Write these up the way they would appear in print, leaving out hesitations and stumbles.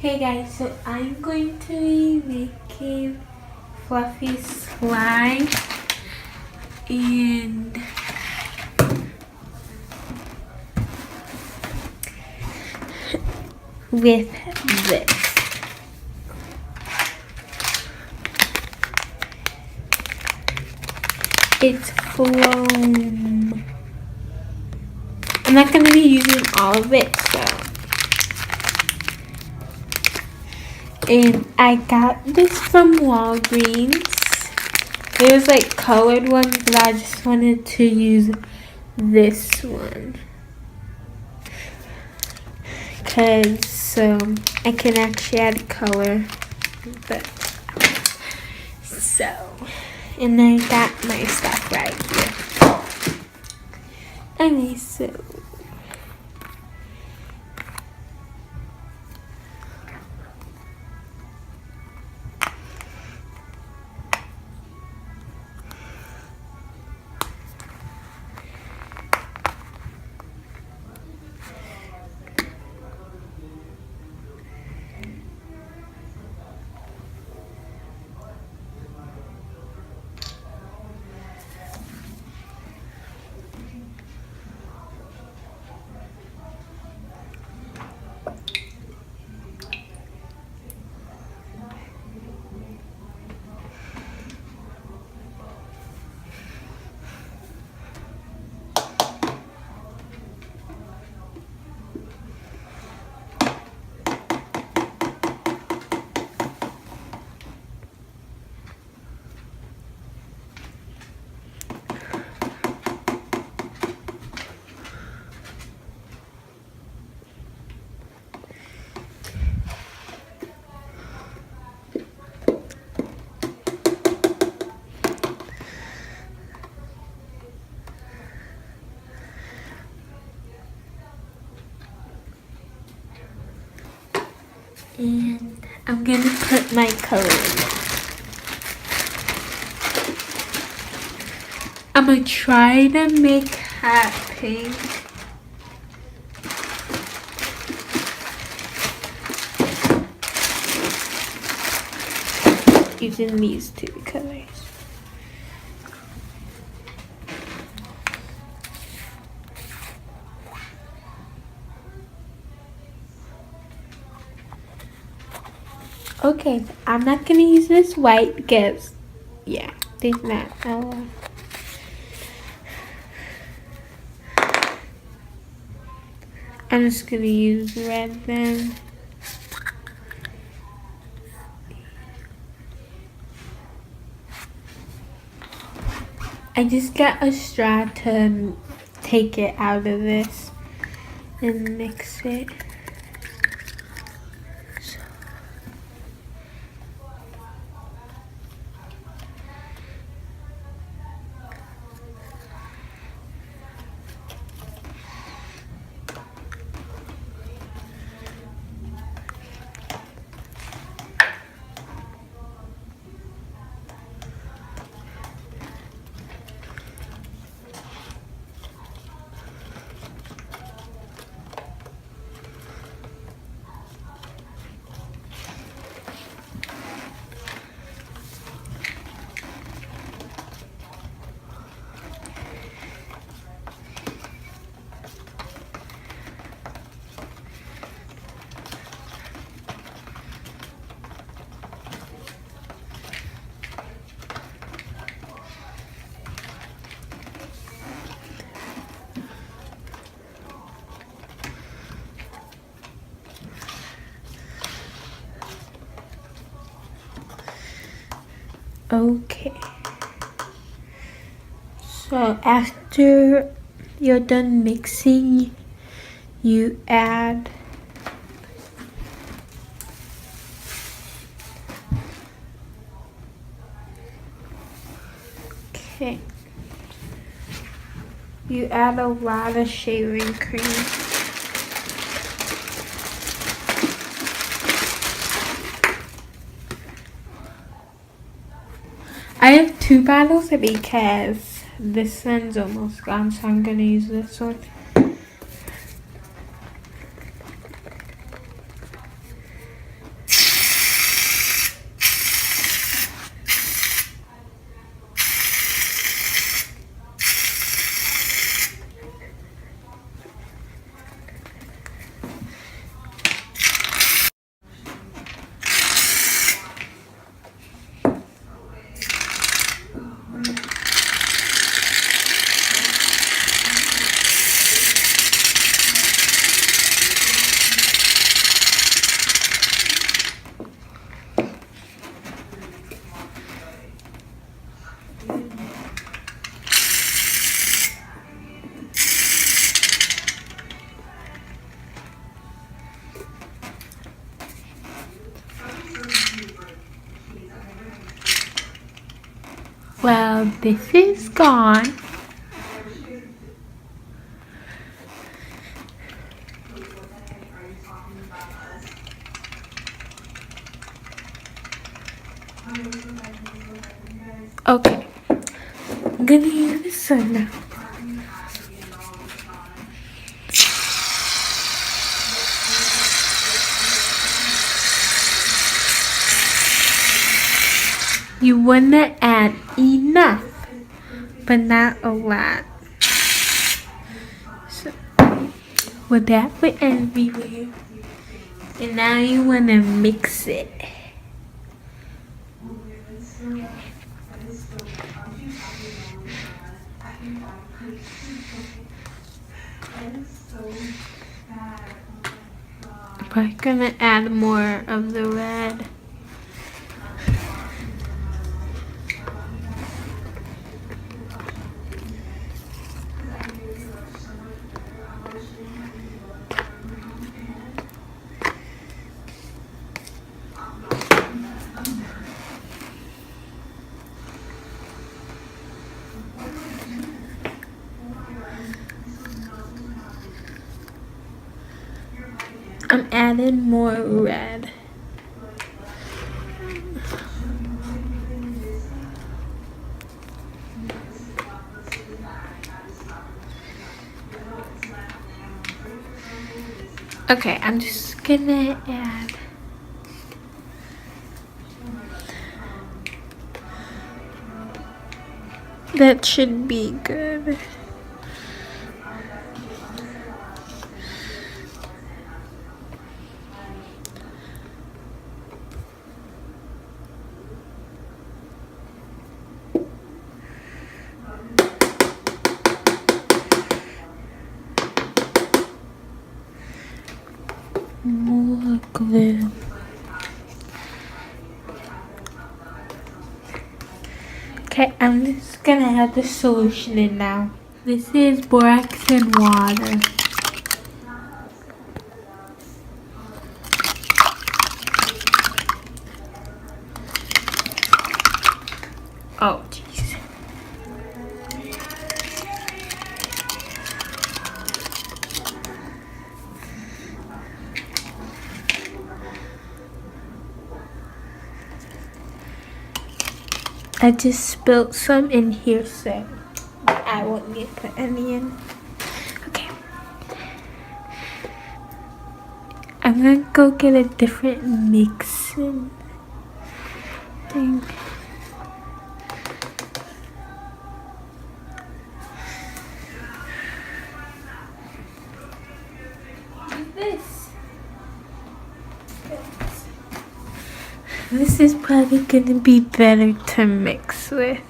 Hey guys, so I'm going to be making fluffy slime and with this. It's foam. I'm not going to be using all of it, so. And I got this from Walgreens. There's like colored ones, but I just wanted to use this one. Because I can actually add color. But, so, and I got my stuff right here. Anyway, so. And I'm going to put my color in now. I'm going to try to make hot pink. Using these two colors. Okay, I'm not gonna use this white because, yeah, there's not. I'm just gonna use red then. I just got a straw to take it out of this and mix it. Okay, so after you're done mixing, you add a lot of shaving cream. I have 2 bottles because this one's almost gone, so I'm gonna use this one. Well, this is gone. Okay, I'm gonna use this one now. You wanna add enough, but not a lot. So, with that went everywhere. And now you wanna mix it. I'm gonna add more of the red. I'm adding more red. Okay, I'm just gonna add that should be good. More glue. Okay, I'm just gonna add the solution in now. This is borax and water. Oh, jeez. I just spilled some in here, so I won't need to put any in. Okay. I'm gonna go get a different mixing thing. This is probably gonna be better to mix with.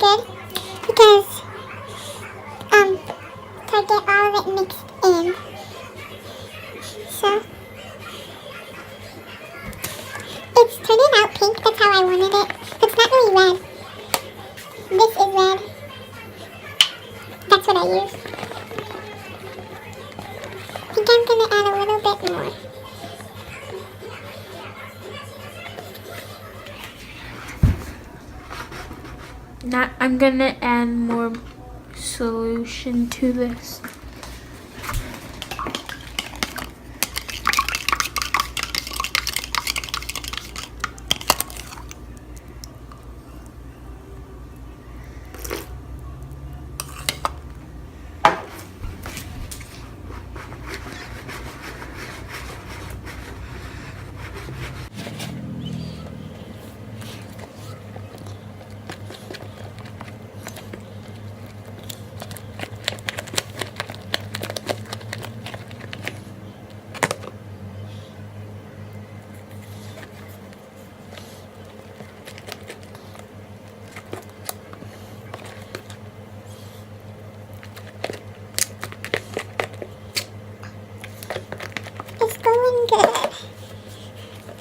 Good because to get all of it mixed in. So it's turning out pink. That's how I wanted it. It's not really red. This is red. That's what I use. I think I'm gonna add a little bit more. Now I'm gonna add more solution to this.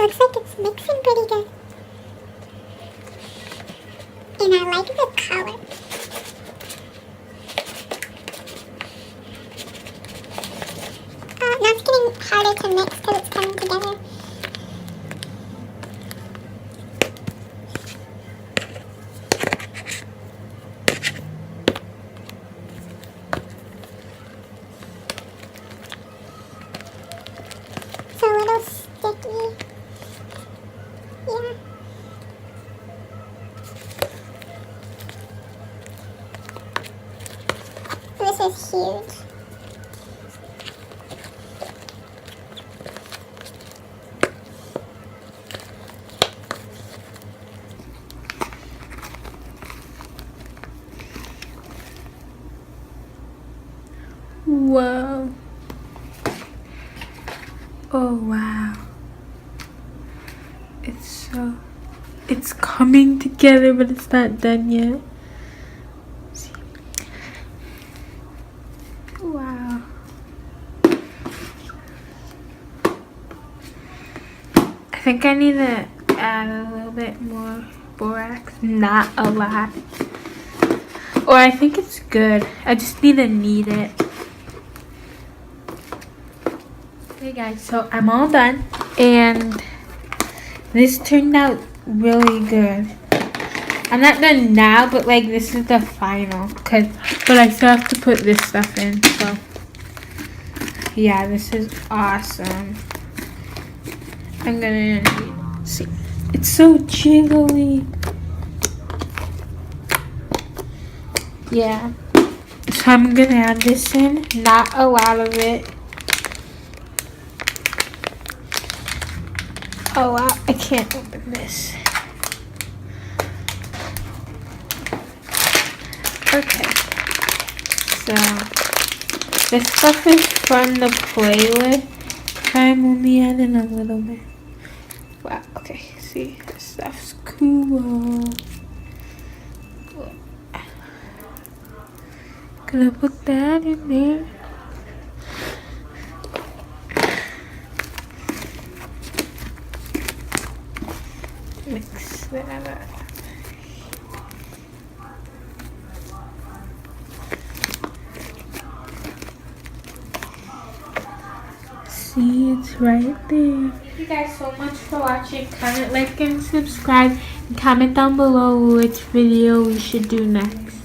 Looks like it's mixing pretty good. And I like the color. Now it's getting harder to mix because it's coming together. It's a little sticky. Yeah. This is huge. Whoa. Oh wow. It's coming together, but it's not done yet. See. Wow. I think I need to add a little bit more borax, not a lot. Or I think it's good. I just need to knead it. Hey guys, so I'm all done and this turned out really good. I'm not done now, but like this is the final but I still have to put this stuff in, so yeah, this is awesome. I'm gonna see. It's so jiggly. Yeah. So I'm gonna add this in, not a lot of it. Oh wow, I can't open this. Okay. So this stuff is fun to play with. I'm only adding a little bit. Wow, okay, see, this stuff's cool. Gonna put that in there. Mix that up. See, it's right there. Thank you guys so much for watching. Comment, like, and subscribe. And comment down below which video we should do next.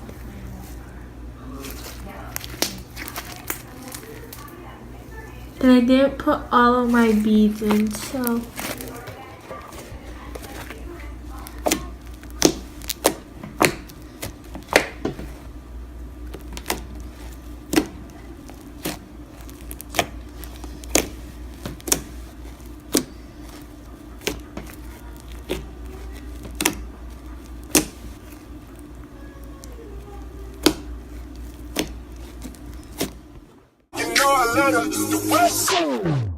And I didn't put all of my beads in, so... I love the West.